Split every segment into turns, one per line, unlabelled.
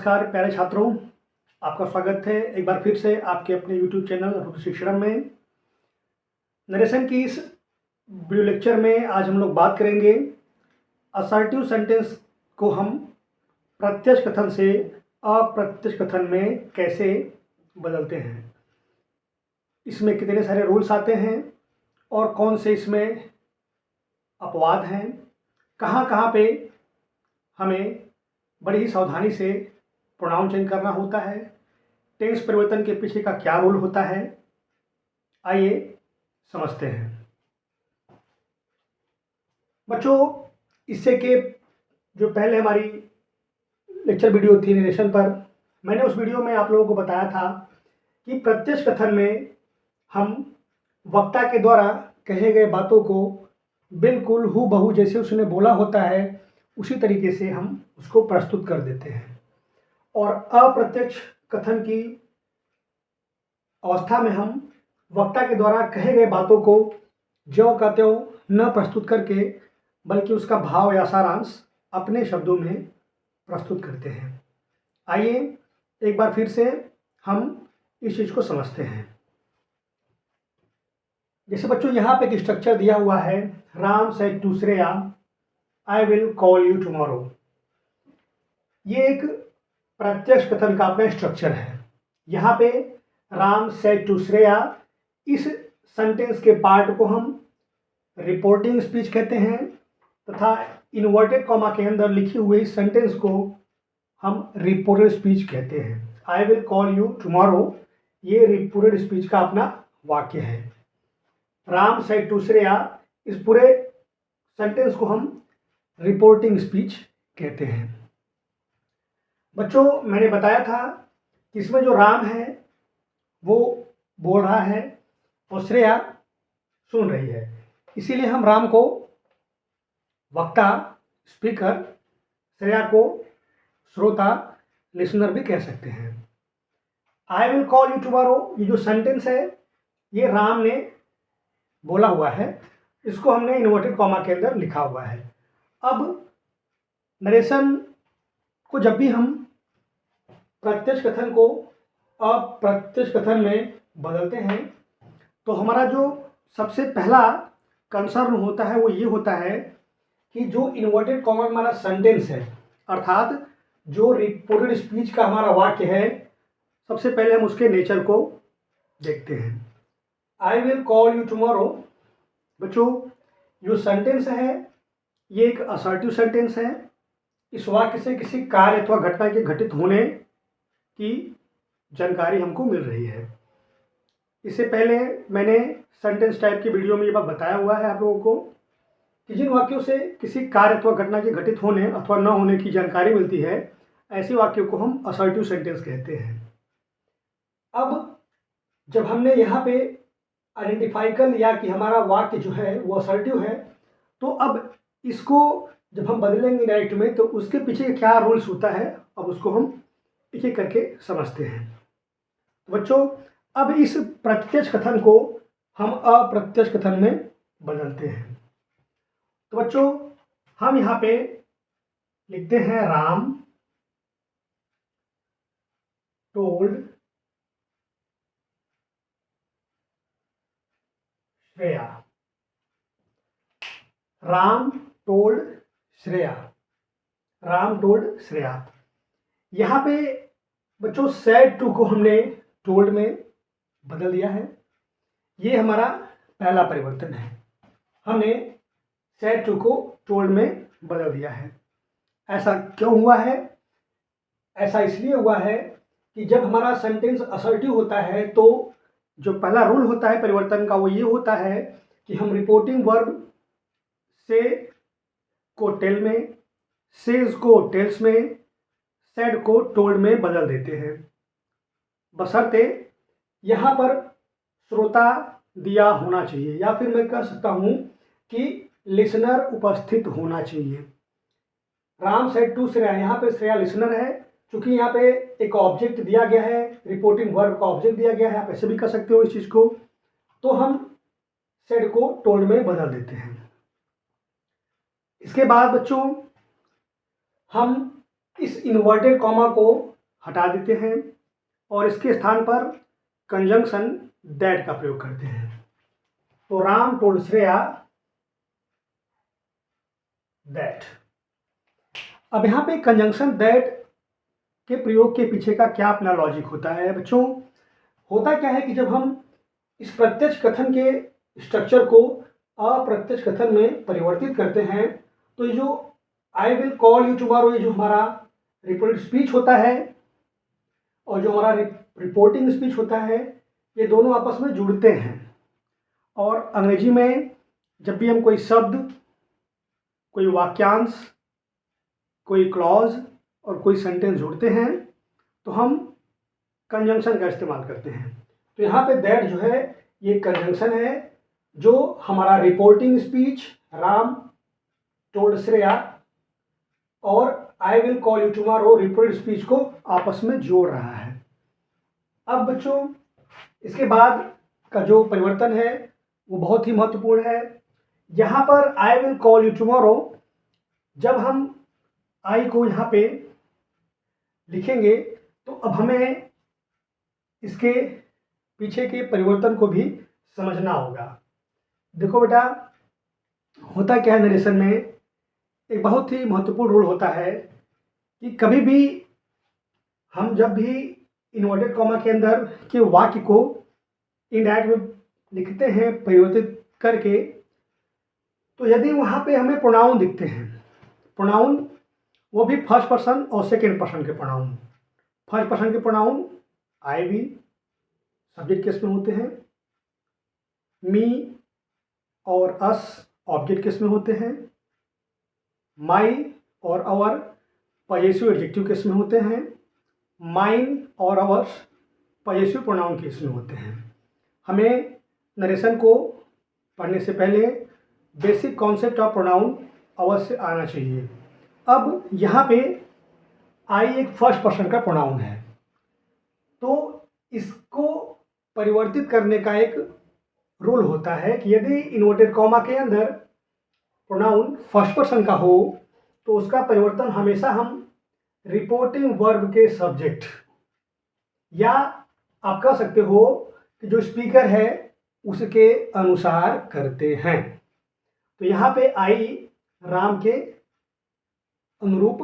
नमस्कार प्यारे छात्रों, आपका स्वागत है एक बार फिर से आपके अपने YouTube चैनल रुद्र शिक्षण में। नरेशन की इस वीडियो लेक्चर में आज हम लोग बात करेंगे असर्टिव सेंटेंस को हम प्रत्यक्ष कथन से अप्रत्यक्ष कथन में कैसे बदलते हैं, इसमें कितने सारे रूल्स आते हैं और कौन से इसमें अपवाद हैं, कहाँ कहाँ पे हमें बड़ी ही सावधानी से प्रोनाउन चेंज करना होता है, टेंस परिवर्तन के पीछे का क्या रोल होता है। आइए समझते हैं बच्चों। इससे के जो पहले हमारी लेक्चर वीडियो थी नरेशन पर, मैंने उस वीडियो में आप लोगों को बताया था कि प्रत्यक्ष कथन में हम वक्ता के द्वारा कहे गए बातों को बिल्कुल हूबहू जैसे उसने बोला होता है उसी तरीके से हम उसको प्रस्तुत कर देते हैं, और अप्रत्यक्ष कथन की अवस्था में हम वक्ता के द्वारा कहे गए बातों को ज्यों का त्यों न प्रस्तुत करके बल्कि उसका भाव या सारांश अपने शब्दों में प्रस्तुत करते हैं। आइए एक बार फिर से हम इस चीज़ को समझते हैं। जैसे बच्चों यहाँ पे एक स्ट्रक्चर दिया हुआ है, Ram said to Shreya I will call you tomorrow. ये एक प्रत्यक्ष कथन का अपना स्ट्रक्चर है। यहाँ पे राम सेड टू श्रेया, इस सेंटेंस के पार्ट को हम रिपोर्टिंग स्पीच कहते हैं तथा इन्वर्टेड कॉमा के अंदर लिखी हुई इस सेंटेंस को हम रिपोर्टेड स्पीच कहते हैं। आई विल कॉल यू टुमारो, ये रिपोर्टेड स्पीच का अपना वाक्य है। राम सेड टू श्रेया, इस पूरे सेंटेंस को हम रिपोर्टिंग स्पीच कहते हैं। बच्चों मैंने बताया था कि इसमें जो राम है वो बोल रहा है और श्रेया सुन रही है, इसीलिए हम राम को वक्ता स्पीकर, श्रेया को श्रोता लिसनर भी कह सकते हैं। आई विल कॉल यू टुमारो, ये जो सेंटेंस है ये राम ने बोला हुआ है, इसको हमने इन्वर्टेड कॉमा के अंदर लिखा हुआ है। अब नरेशन को जब भी हम प्रत्यक्ष कथन को अप्रत्यक्ष कथन में बदलते हैं तो हमारा जो सबसे पहला कंसर्न होता है वो ये होता है कि जो इन्वर्टेड कॉमा हमारा सेंटेंस है, अर्थात जो रिपोर्टेड स्पीच का हमारा वाक्य है, सबसे पहले हम उसके नेचर को देखते हैं। आई विल कॉल यू टुमारो, बच्चों जो सेंटेंस है ये एक असर्टिव सेंटेंस है। इस वाक्य से किसी कार्य अथवा घटना के घटित होने की जानकारी हमको मिल रही है। इससे पहले मैंने सेंटेंस टाइप की वीडियो में ये बात बताया हुआ है आप लोगों को कि जिन वाक्यों से किसी कार्य अथवा घटना के घटित होने अथवा न होने की जानकारी मिलती है, ऐसे वाक्यों को हम असर्टिव सेंटेंस कहते हैं। अब जब हमने यहाँ पे आइडेंटिफाई कर लिया कि हमारा वाक्य जो है वो असर्टिव है, तो अब इसको जब हम बदलेंगे डायरेक्ट में तो उसके पीछे क्या रूल्स होता है, अब उसको हम एक एक करके समझते हैं। तो बच्चों अब इस प्रत्यक्ष कथन को हम अप्रत्यक्ष कथन में बदलते हैं। तो बच्चों हम यहाँ पे लिखते हैं Ram told Shreya. Ram told Shreya, Ram told Shreya. यहाँ पे बच्चों सेड टू को हमने टोल्ड में बदल दिया है, ये हमारा पहला परिवर्तन है। हमने सेड टू को टोल्ड में बदल दिया है। ऐसा क्यों हुआ है? ऐसा इसलिए हुआ है कि जब हमारा सेंटेंस असर्टिव होता है तो जो पहला रूल होता है परिवर्तन का वो ये होता है कि हम रिपोर्टिंग वर्ब से को टेल में, सेज को टेल्स में, सेड को टोल्ड में बदल देते हैं, बशर्ते यहाँ पर श्रोता दिया होना चाहिए, या फिर मैं कह सकता हूँ कि लिसनर उपस्थित होना चाहिए। राम सेड टू श्रेया, यहाँ पे श्रेया लिसनर है, क्योंकि यहाँ पे एक ऑब्जेक्ट दिया गया है, रिपोर्टिंग वर्ब का ऑब्जेक्ट दिया गया है, आप ऐसे भी कर सकते हो इस चीज़ को, तो हम सेड को टोल्ड में बदल देते हैं। इसके बाद बच्चों हम इस इन्वर्टेड कॉमा को हटा देते हैं और इसके स्थान पर कंजंक्शन दैट का प्रयोग करते हैं। तो राम टोल्ड श्रेया दैट। अब यहाँ पे कंजंक्शन दैट के प्रयोग के पीछे का क्या अपना लॉजिक होता है बच्चों? होता क्या है कि जब हम इस प्रत्यक्ष कथन के स्ट्रक्चर को अप्रत्यक्ष कथन में परिवर्तित करते हैं तो ये जो आई विल कॉल यू टुमारो, ये जो हमारा रिपोर्टेड स्पीच होता है और जो हमारा रिपोर्टिंग स्पीच होता है, ये दोनों आपस में जुड़ते हैं। और अंग्रेजी में जब भी हम कोई शब्द, कोई वाक्यांश, कोई क्लॉज और कोई सेंटेंस जोड़ते हैं तो हम कंजंक्शन का इस्तेमाल करते हैं। तो यहाँ पे दैट जो है ये कंजंक्शन है जो हमारा reporting speech Ram told Shreya और I will call you tomorrow reported speech को आपस में जोड़ रहा है। अब बच्चों इसके बाद का जो परिवर्तन है वो बहुत ही महत्वपूर्ण है। यहाँ पर आई विल कॉल यू टुमारो, जब हम आई को यहाँ पे लिखेंगे तो अब हमें इसके पीछे के परिवर्तन को भी समझना होगा। देखो बेटा, होता क्या है नरेशन में, एक बहुत ही महत्वपूर्ण रूल होता है कि कभी भी हम जब भी इन्वर्टेड कॉमा के अंदर के वाक्य को इनडायरेक्ट में लिखते हैं परिवर्तित करके, तो यदि वहाँ पे हमें प्रोनाउन दिखते हैं, प्रोनाउन वो भी फर्स्ट पर्सन और सेकेंड पर्सन के प्रोनाउन। फर्स्ट पर्सन के प्रोनाउन आई भी सब्जेक्ट केस में होते हैं, मी और अस ऑब्जेक्ट केस में होते हैं, माई और अवर पजेसिव एडजेक्टिव केस में होते हैं, माइन और अवर्स पजेसिव प्रोनाउन केस में होते हैं। हमें नरेशन को पढ़ने से पहले बेसिक कॉन्सेप्ट ऑफ प्रोनाउन अवश्य आना चाहिए। अब यहाँ पे आई एक फर्स्ट पर्सन का प्रोनाउन है, तो इसको परिवर्तित करने का एक रूल होता है कि यदि इन्वर्टेड कॉमा के अंदर प्रोनाउन फर्स्ट पर्सन का हो तो उसका परिवर्तन हमेशा हम रिपोर्टिंग वर्ब के सब्जेक्ट या आप कह सकते हो कि जो स्पीकर है उसके अनुसार करते हैं। तो यहाँ पे आई राम के अनुरूप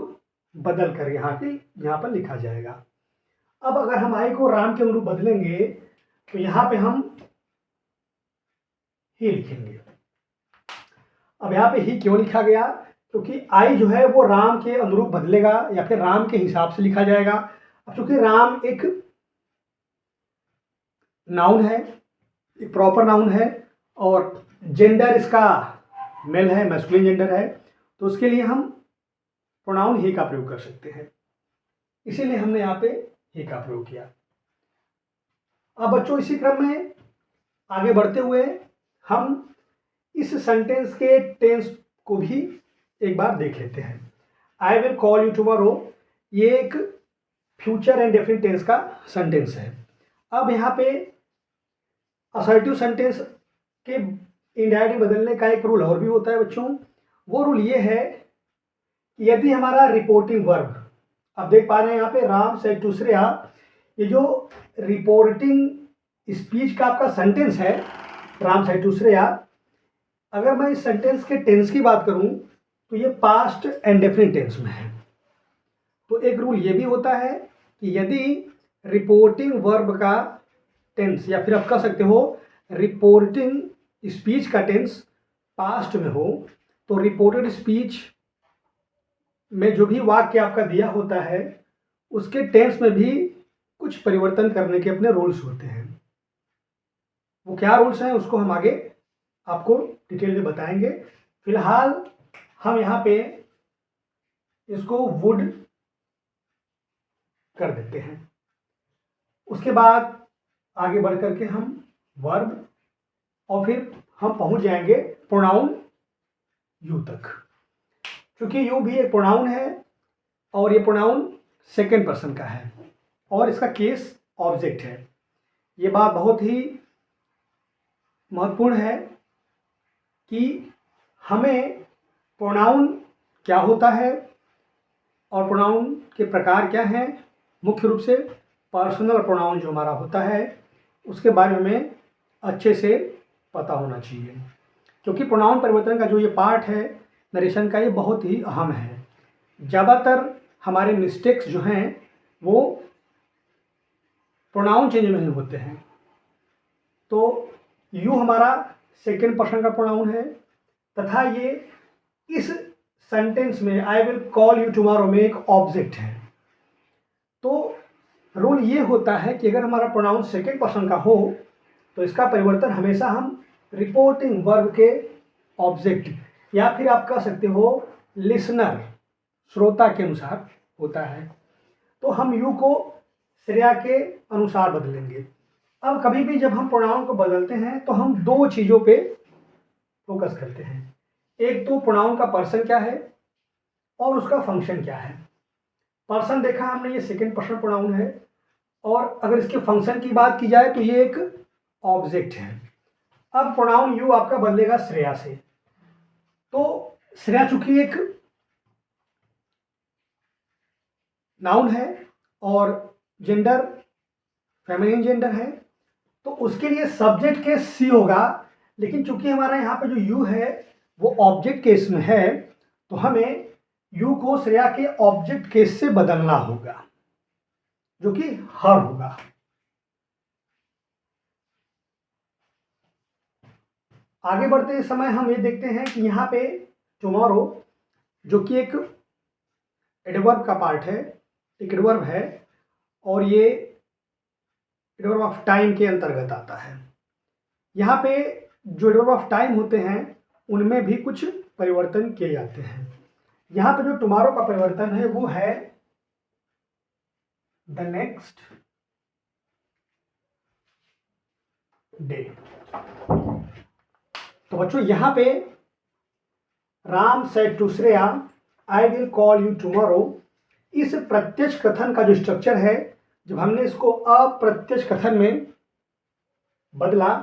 बदल कर यहाँ पर लिखा जाएगा। अब अगर हम आई को राम के अनुरूप बदलेंगे तो यहाँ पे हम ही लिखेंगे। अब यहाँ पे ही क्यों लिखा गया? क्योंकि आई जो है वो राम के अनुरूप बदलेगा या फिर राम के हिसाब से लिखा जाएगा। अब चूंकि राम एक नाउन है, एक प्रॉपर नाउन है और जेंडर इसका मेल है, मैस्कुलिन जेंडर है, तो उसके लिए हम प्रोनाउन ही का प्रयोग कर सकते हैं। इसीलिए हमने यहाँ पे ही का प्रयोग किया। अब बच्चों इसी क्रम में आगे बढ़ते हुए हम इस सेंटेंस के टेंस को भी एक बार देख लेते हैं। आई विल कॉल यू टुमारो, ये एक फ्यूचर एंड डेफिनिट टेंस का सेंटेंस है। अब यहाँ पे असर्टिव सेंटेंस के इनडायरेक्टली बदलने का एक रूल और भी होता है बच्चों। वो रूल ये है कि यदि हमारा रिपोर्टिंग वर्ब, अब देख पा रहे हैं यहाँ पे राम सेड टू श्रेया, ये जो रिपोर्टिंग स्पीच का आपका सेंटेंस है राम सेड टू श्रेया, अगर मैं इस सेंटेंस के टेंस की बात करूं तो ये पास्ट एंड डेफिनिट टेंस में है। तो एक रूल ये भी होता है कि यदि रिपोर्टिंग वर्ब का टेंस या फिर आप कह सकते हो रिपोर्टिंग स्पीच का टेंस पास्ट में हो तो रिपोर्टेड स्पीच में जो भी वाक्य आपका दिया होता है उसके टेंस में भी कुछ परिवर्तन करने के अपने रूल्स होते हैं। वो क्या रूल्स हैं उसको हम आगे आपको डिटेल में बताएंगे। फिलहाल हम यहाँ पे इसको वुड कर देते हैं। उसके बाद आगे बढ़ करके हम वर्ब और फिर हम पहुंच जाएंगे प्रोनाउन यू तक। क्योंकि यू भी एक प्रोनाउन है और ये प्रोनाउन सेकेंड पर्सन का है और इसका केस ऑब्जेक्ट है। ये बात बहुत ही महत्वपूर्ण है कि हमें प्रोनाउन क्या होता है और प्रोनाउन के प्रकार क्या हैं मुख्य रूप से पर्सनल प्रोनाउन जो हमारा होता है उसके बारे में हमें अच्छे से पता होना चाहिए, क्योंकि प्रोनाउन परिवर्तन का जो ये पार्ट है नरेशन का, ये बहुत ही अहम है। ज़्यादातर हमारे मिस्टेक्स जो हैं वो प्रोनाउन चेंज में ही होते हैं। तो यू हमारा सेकेंड पर्सन का प्रोनाउन है तथा ये इस सेंटेंस में आई विल कॉल यू टुमारो में एक ऑब्जेक्ट है। तो रूल ये होता है कि अगर हमारा प्रोनाउन सेकेंड पर्सन का हो तो इसका परिवर्तन हमेशा हम रिपोर्टिंग वर्ब के ऑब्जेक्ट या फिर आप कह सकते हो लिसनर, श्रोता के अनुसार होता है। तो हम यू को श्रेया के अनुसार बदलेंगे। अब कभी भी जब हम प्रोनाउन को बदलते हैं तो हम दो चीज़ों पे फोकस करते हैं। एक तो प्रोनाउन का पर्सन क्या है और उसका फंक्शन क्या है। पर्सन देखा हमने, ये सेकेंड पर्सन प्रोनाउन है, और अगर इसके फंक्शन की बात की जाए तो ये एक ऑब्जेक्ट है। अब प्रोनाउन यू आपका बदलेगा श्रेया से। तो श्रेया चूंकि एक नाउन है और जेंडर फेमिनिन जेंडर है तो उसके लिए सब्जेक्ट केस सी होगा, लेकिन चूंकि हमारा यहाँ पे जो यू है वो ऑब्जेक्ट केस में है तो हमें यू को श्रेया के ऑब्जेक्ट केस से बदलना होगा जो कि हर होगा। आगे बढ़ते समय हम ये देखते हैं कि यहाँ पे टुमारो जो कि एक एडवर्ब का पार्ट है, एक एडवर्ब है, और ये एडवर्ब ऑफ टाइम के अंतर्गत आता है। यहाँ पे जो एडवर्ब ऑफ टाइम होते हैं उनमें भी कुछ परिवर्तन किए जाते हैं। यहाँ पे जो टुमारो का परिवर्तन है वो है द नेक्स्ट डे। तो बच्चों यहाँ पे Ram said to Shreya I will call you tomorrow, इस प्रत्यक्ष कथन का जो स्ट्रक्चर है, जब हमने इसको अप्रत्यक्ष कथन में बदला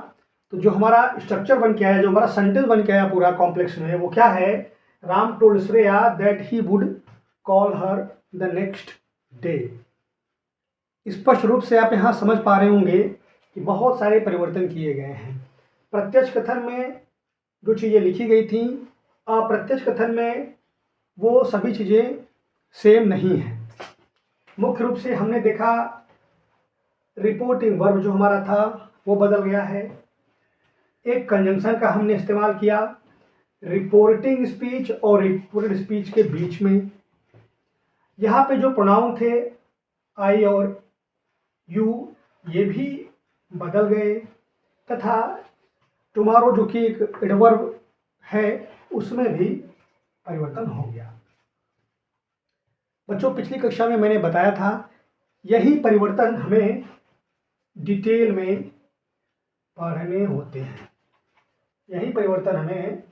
तो जो हमारा स्ट्रक्चर बन के आया, जो हमारा सेंटेंस बन के आया पूरा कॉम्प्लेक्स में, वो क्या है, Ram told Shreya that he would call her the next day. स्पष्ट रूप से आप यहाँ समझ पा रहे होंगे कि बहुत सारे परिवर्तन किए गए हैं। प्रत्यक्ष कथन में जो चीज़ें लिखी गई थी, अप्रत्यक्ष कथन में वो सभी चीज़ें सेम नहीं हैं। मुख्य रूप से हमने देखा रिपोर्टिंग वर्ब जो हमारा था वो बदल गया है। एक कंजंक्शन का हमने इस्तेमाल किया रिपोर्टिंग स्पीच और रिपोर्टेड स्पीच के बीच में। यहाँ पे जो प्रोनाउन थे आई और यू ये भी बदल गए तथा टुमारो जो कि एक एडवर्ब है उसमें भी परिवर्तन हो गया। बच्चों पिछली कक्षा में मैंने बताया था यही परिवर्तन हमें डिटेल में पढ़ने होते हैं, यही परिवर्तन हमें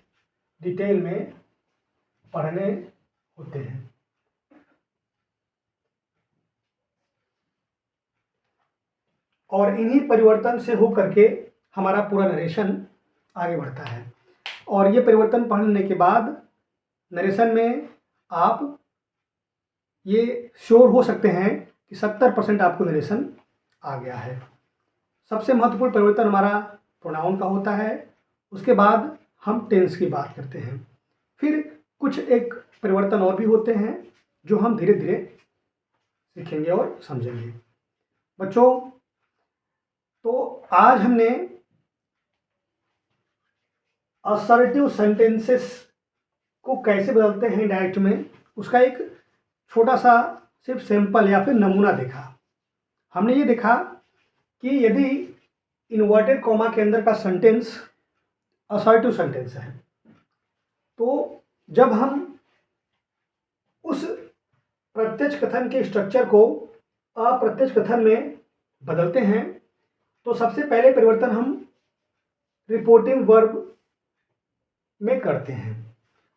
डिटेल में पढ़ने होते हैं। और इन्हीं परिवर्तन से हो करके हमारा पूरा नरेशन आगे बढ़ता है। और ये परिवर्तन पढ़ने के बाद नरेशन में आप ये श्योर हो सकते हैं कि 70% आपको नरेशन आ गया है। सबसे महत्वपूर्ण परिवर्तन हमारा प्रोनाउन का होता है, उसके बाद हम टेंस की बात करते हैं, फिर कुछ एक परिवर्तन और भी होते हैं जो हम धीरे धीरे सीखेंगे और समझेंगे। बच्चों तो आज हमने असर्टिव सेंटेंसेस को कैसे बदलते हैं डायरेक्ट में, उसका एक छोटा सा सिर्फ सैंपल या फिर नमूना देखा। हमने ये देखा कि यदि इन्वर्टेड कॉमा के अंदर का सेंटेंस असर्टिव सेंटेंस है तो जब हम उस प्रत्यक्ष कथन के स्ट्रक्चर को अप्रत्यक्ष कथन में बदलते हैं तो सबसे पहले परिवर्तन हम रिपोर्टिंग वर्ब में करते हैं।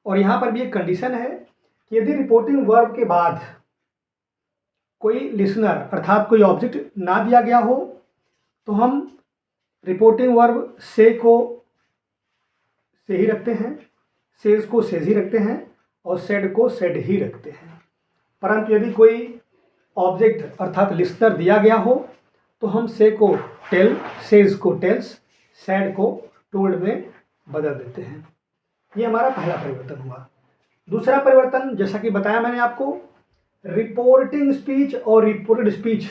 और यहाँ पर भी एक कंडीशन है कि यदि रिपोर्टिंग वर्ब के बाद कोई लिसनर अर्थात कोई ऑब्जेक्ट ना दिया गया हो तो हम रिपोर्टिंग वर्ब से को से ही रखते हैं, सेज को सेज ही रखते हैं और सेड को सेड ही रखते हैं। परंतु यदि कोई ऑब्जेक्ट अर्थात लिस्नर दिया गया हो तो हम से को टेल, सेज को टेल्स, सैड को टोल्ड में बदल देते हैं। ये हमारा पहला परिवर्तन हुआ। दूसरा परिवर्तन, जैसा कि बताया मैंने आपको, रिपोर्टिंग स्पीच और रिपोर्टेड स्पीच,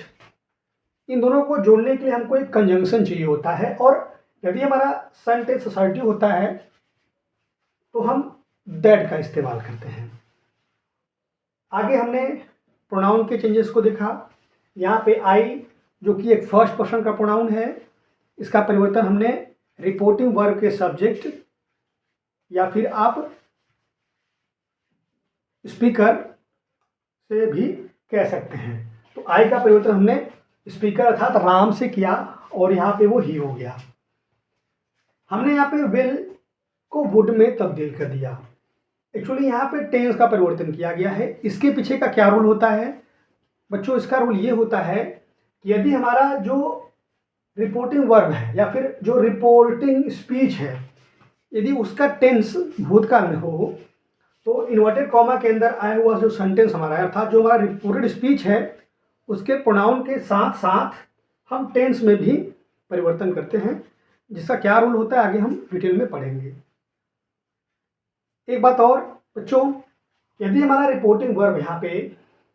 इन दोनों को जोड़ने के लिए हमको एक कंजंक्शन चाहिए होता है, और यदि हमारा सेंटेंस असर्टिव होता है तो हम दैट का इस्तेमाल करते हैं। आगे हमने प्रोनाउन के चेंजेस को देखा। यहाँ पे आई, जो कि एक फर्स्ट पर्सन का प्रोनाउन है, इसका परिवर्तन हमने रिपोर्टिंग वर्ब के सब्जेक्ट या फिर आप स्पीकर से भी कह सकते हैं। तो आई का परिवर्तन हमने स्पीकर अर्थात राम से किया और यहाँ पे वो ही हो गया। हमने यहाँ पे विल को वुड में तब्दील कर दिया। एक्चुअली यहाँ पे टेंस का परिवर्तन किया गया है। इसके पीछे का क्या रूल होता है बच्चों? इसका रूल ये होता है कि यदि हमारा जो रिपोर्टिंग वर्ब है या फिर जो रिपोर्टिंग स्पीच है, यदि उसका टेंस भूतकाल में हो तो इन्वर्टेड कॉमा के अंदर आया हुआ जो सेंटेंस हमारा है, अर्थात जो हमारा रिपोर्टेड स्पीच है, उसके प्रोनाउन के साथ साथ हम टेंस में भी परिवर्तन करते हैं। जिसका क्या रूल होता है आगे हम डिटेल में पढ़ेंगे। एक बात और बच्चों, यदि हमारा रिपोर्टिंग वर्ब यहाँ पे,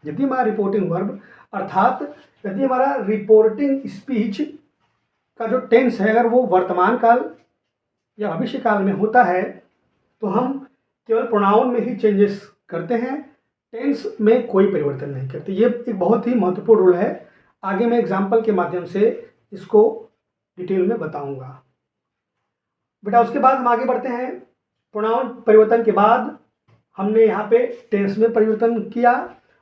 यदि हमारा रिपोर्टिंग वर्ब अर्थात यदि हमारा रिपोर्टिंग स्पीच का जो टेंस है अगर वो वर्तमान काल या भविष्य काल में होता है तो हम केवल प्रोनाउन में ही चेंजेस करते हैं, टेंस में कोई परिवर्तन नहीं करते। ये एक बहुत ही महत्वपूर्ण रूल है। आगे मैं एग्जाम्पल के माध्यम से इसको डिटेल में बताऊंगा। बेटा उसके बाद हम आगे बढ़ते हैं। प्रोनाउन परिवर्तन के बाद हमने यहाँ पे टेंस में परिवर्तन किया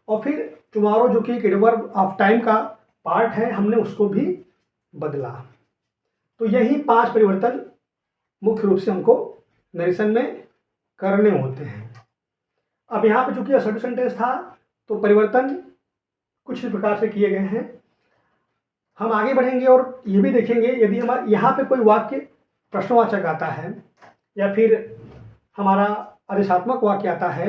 और फिर टुमारो, जो कि एक एडवर्ब ऑफ टाइम का पार्ट है, हमने उसको भी बदला। तो यही 5 परिवर्तन मुख्य रूप से हमको नरेशन में करने होते हैं। अब यहाँ पे चूंकि असर्टिव सेंटेंस था तो परिवर्तन कुछ इस प्रकार से किए गए हैं। हम आगे बढ़ेंगे और ये भी देखेंगे यदि हमारे यहाँ पे कोई वाक्य प्रश्नवाचक आता है या फिर हमारा आदेशात्मक वाक्य आता है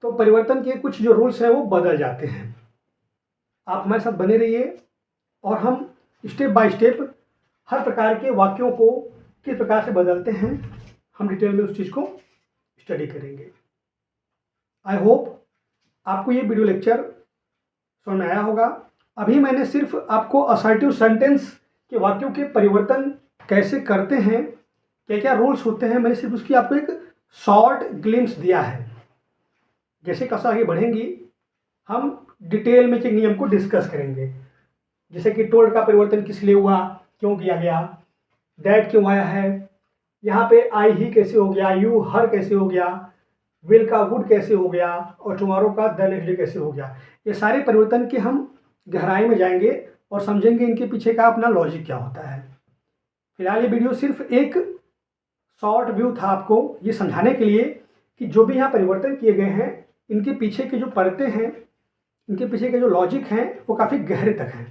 तो परिवर्तन के कुछ जो रूल्स हैं वो बदल जाते हैं। आप हमारे साथ बने रहिए और हम स्टेप बाय स्टेप हर प्रकार के वाक्यों को किस प्रकार से बदलते हैं हम डिटेल में उस चीज़ को स्टडी करेंगे। आई होप आपको ये वीडियो लेक्चर समझ में आया होगा। अभी मैंने सिर्फ आपको असर्टिव सेंटेंस के वाक्यों के परिवर्तन कैसे करते हैं, क्या क्या रूल्स होते हैं, मैंने सिर्फ उसकी आपको एक शॉर्ट ग्लिम्स दिया है। जैसे कैसे आगे बढ़ेंगी हम डिटेल में एक नियम को डिस्कस करेंगे, जैसे कि टोल्ड का परिवर्तन किस लिए हुआ, क्यों किया गया, दैट क्यों आया है, यहाँ पे आई ही कैसे हो गया, यू हर कैसे हो गया, विल का वुड कैसे हो गया और टुमारो का द नेक्स्ट डे कैसे हो गया। ये सारे परिवर्तन के हम गहराई में जाएंगे और समझेंगे इनके पीछे का अपना लॉजिक क्या होता है। फिलहाल ये वीडियो सिर्फ एक शॉर्ट व्यू था आपको ये समझाने के लिए कि जो भी यहाँ परिवर्तन किए गए हैं इनके पीछे के जो परतें हैं, इनके पीछे के जो लॉजिक हैं वो काफ़ी गहरे तक हैं।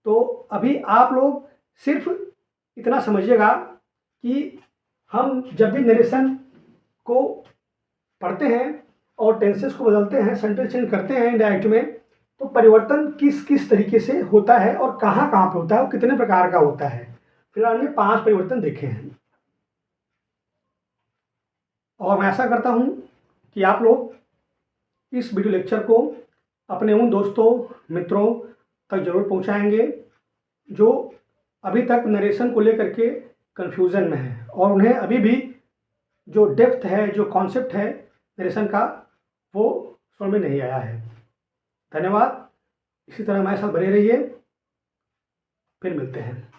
तो अभी आप लोग सिर्फ इतना समझिएगा कि हम जब भी नरेशन को पढ़ते हैं और टेंसेस को बदलते हैं, सेंटेंस चेंज करते हैं इंडायरेक्ट में, तो परिवर्तन किस किस तरीके से होता है और कहाँ कहाँ पे होता है और कितने प्रकार का होता है। फिलहाल हमने 5 परिवर्तन देखे हैं और मैं आशा करता हूँ कि आप लोग इस वीडियो लेक्चर को अपने उन दोस्तों मित्रों तक जरूर पहुँचाएंगे जो अभी तक नरेशन को लेकर के कन्फ्यूज़न में है और उन्हें अभी भी जो डेप्थ है, जो कॉन्सेप्ट है नरेशन का, वो समझ में नहीं आया है। धन्यवाद। इसी तरह हमारे साथ बने रहिए, फिर मिलते हैं।